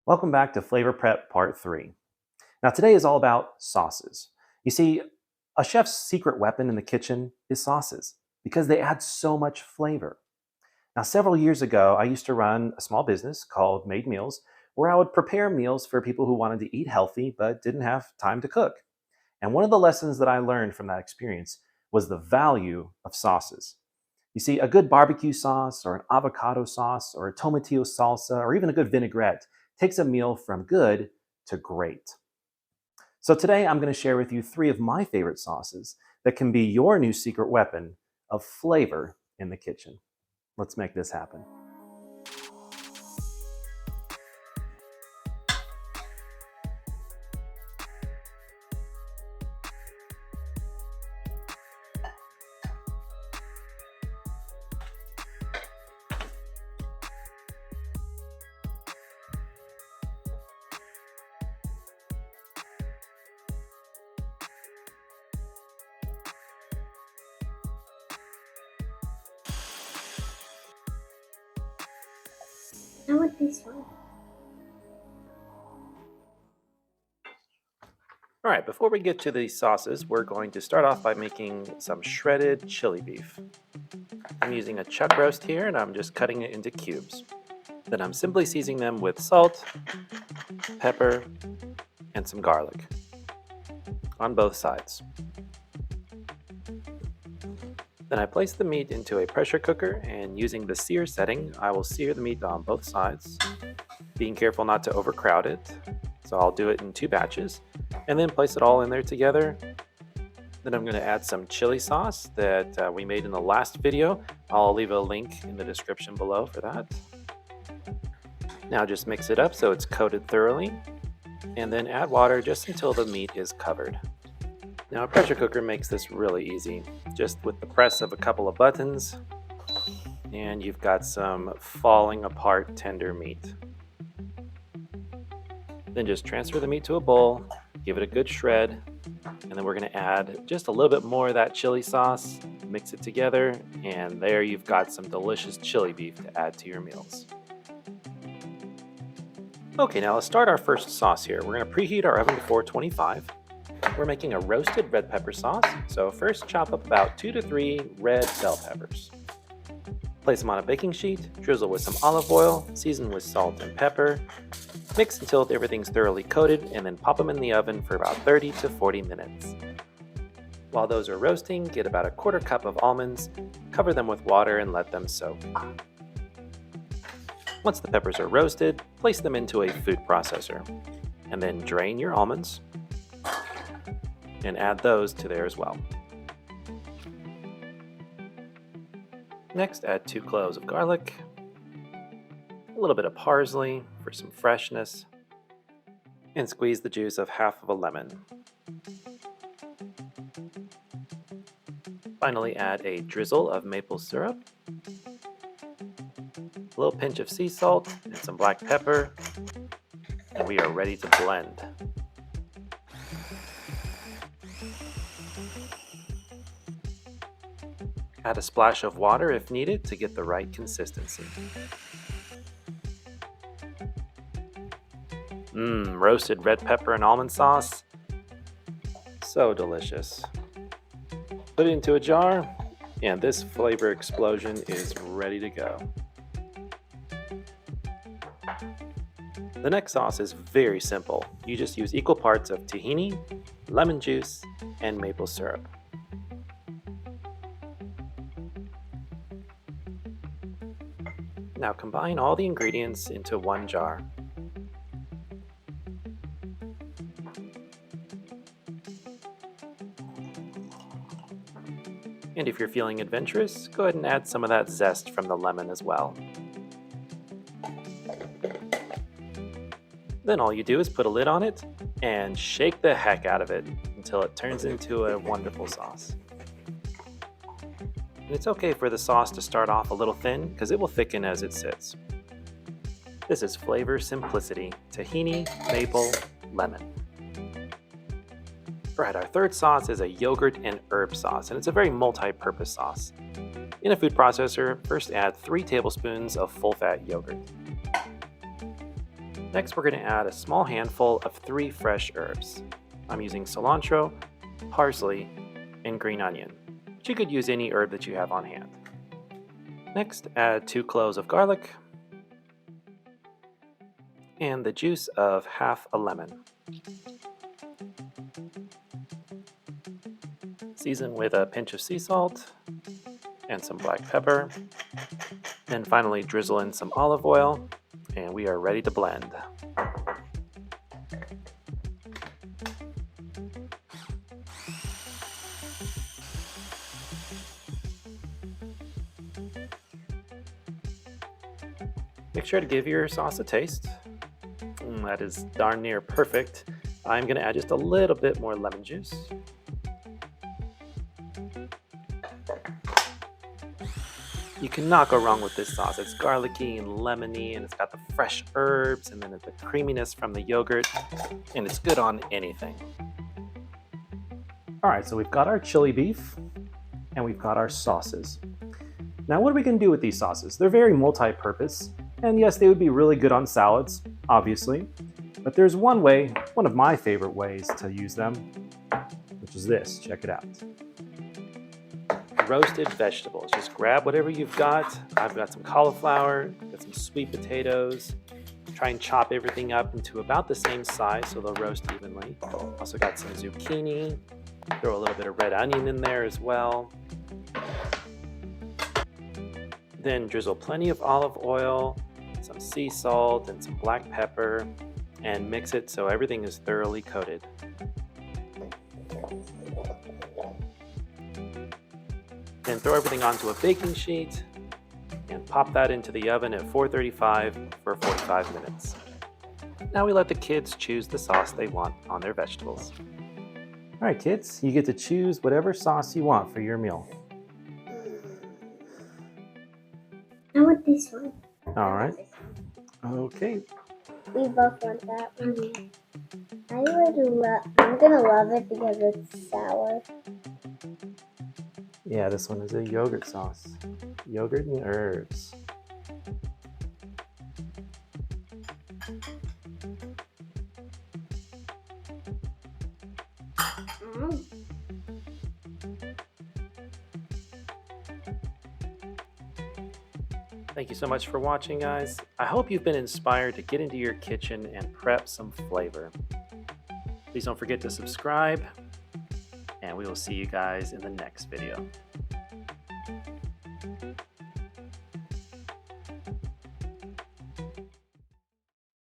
Welcome back to Flavor Prep Part 3. Now, today is all about sauces. You see, a chef's secret weapon in the kitchen is sauces because they add so much flavor. Now, several years ago, I used to run a small business called Made Meals where I would prepare meals for people who wanted to eat healthy but didn't have time to cook. And one of the lessons that I learned from that experience was the value of sauces. You see, a good barbecue sauce or an avocado sauce or a tomatillo salsa or even a good vinaigrette takes a meal from good to great. So today I'm going to share with you three of my favorite sauces that can be your new secret weapon of flavor in the kitchen. Let's make this happen. I want this one. All right, before we get to these sauces, we're going to start off by making some shredded chili beef. I'm using a chuck roast here and I'm just cutting it into cubes. Then I'm simply seasoning them with salt, pepper, and some garlic on both sides. Then I place the meat into a pressure cooker and using the sear setting, I will sear the meat on both sides, being careful not to overcrowd it. So I'll do it in 2 batches and then place it all in there together. Then I'm going to add some chili sauce that we made in the last video. I'll leave a link in the description below for that. Now just mix it up so it's coated thoroughly and then add water just until the meat is covered. Now a pressure cooker makes this really easy. Just with the press of a couple of buttons and you've got some falling apart tender meat. Then just transfer the meat to a bowl, give it a good shred, and then we're going to add just a little bit more of that chili sauce, mix it together, and there you've got some delicious chili beef to add to your meals. Okay, now let's start our first sauce here. We're going to preheat our oven to 425. We're making a roasted red pepper sauce, so first chop up about 2 to 3 red bell peppers. Place them on a baking sheet, drizzle with some olive oil, season with salt and pepper, mix until everything's thoroughly coated, and then pop them in the oven for about 30 to 40 minutes. While those are roasting, get about a 1/4 cup of almonds, cover them with water and let them soak. Once the peppers are roasted, place them into a food processor, and then drain your almonds and add those to there as well. Next, add 2 cloves of garlic, a little bit of parsley for some freshness, and squeeze the juice of half of a lemon. Finally, add a drizzle of maple syrup, a little pinch of sea salt, and some black pepper, and we are ready to blend. Add a splash of water if needed to get the right consistency. Roasted red pepper and almond sauce. So delicious. Put it into a jar, and this flavor explosion is ready to go. The next sauce is very simple. You just use equal parts of tahini, lemon juice, and maple syrup. Now combine all the ingredients into one jar. And if you're feeling adventurous, go ahead and add some of that zest from the lemon as well. Then all you do is put a lid on it and shake the heck out of it until it turns into a wonderful sauce. And it's okay for the sauce to start off a little thin because it will thicken as it sits. This is flavor simplicity, tahini, maple, lemon. Alright, our third sauce is a yogurt and herb sauce, and it's a very multi-purpose sauce. In a food processor, first add 3 tablespoons of full-fat yogurt. Next, we're going to add a small handful of 3 fresh herbs. I'm using cilantro, parsley, and green onion, but you could use any herb that you have on hand. Next, add 2 cloves of garlic and the juice of half a lemon. Season with a pinch of sea salt and some black pepper. Then finally drizzle in some olive oil, and we are ready to blend. Make sure to give your sauce a taste. That is darn near perfect. I'm going to add just a little bit more lemon juice. You cannot go wrong with this sauce. It's garlicky and lemony, and it's got the fresh herbs, and then the creaminess from the yogurt, and it's good on anything. All right, so we've got our chili beef, and we've got our sauces. Now, what are we going to do with these sauces? They're very multi-purpose, and yes, they would be really good on salads, obviously, but there's one way, one of my favorite ways to use them, which is this. Check it out. Roasted vegetables. Just grab whatever you've got. I've got some cauliflower, got some sweet potatoes. Try and chop everything up into about the same size so they'll roast evenly. Also got some zucchini. Throw a little bit of red onion in there as well. Then drizzle plenty of olive oil, some sea salt, and some black pepper, and mix it so everything is thoroughly coated. Then throw everything onto a baking sheet and pop that into the oven at 435 for 45 minutes. Now we let the kids choose the sauce they want on their vegetables. All right, kids, you get to choose whatever sauce you want for your meal. I want this one. All right. Okay. We both want that one. I'm gonna love it because it's sour. Yeah, this one is a yogurt sauce. Yogurt and herbs. Thank you so much for watching, guys. I hope you've been inspired to get into your kitchen and prep some flavor. Please don't forget to subscribe, and we will see you guys in the next video.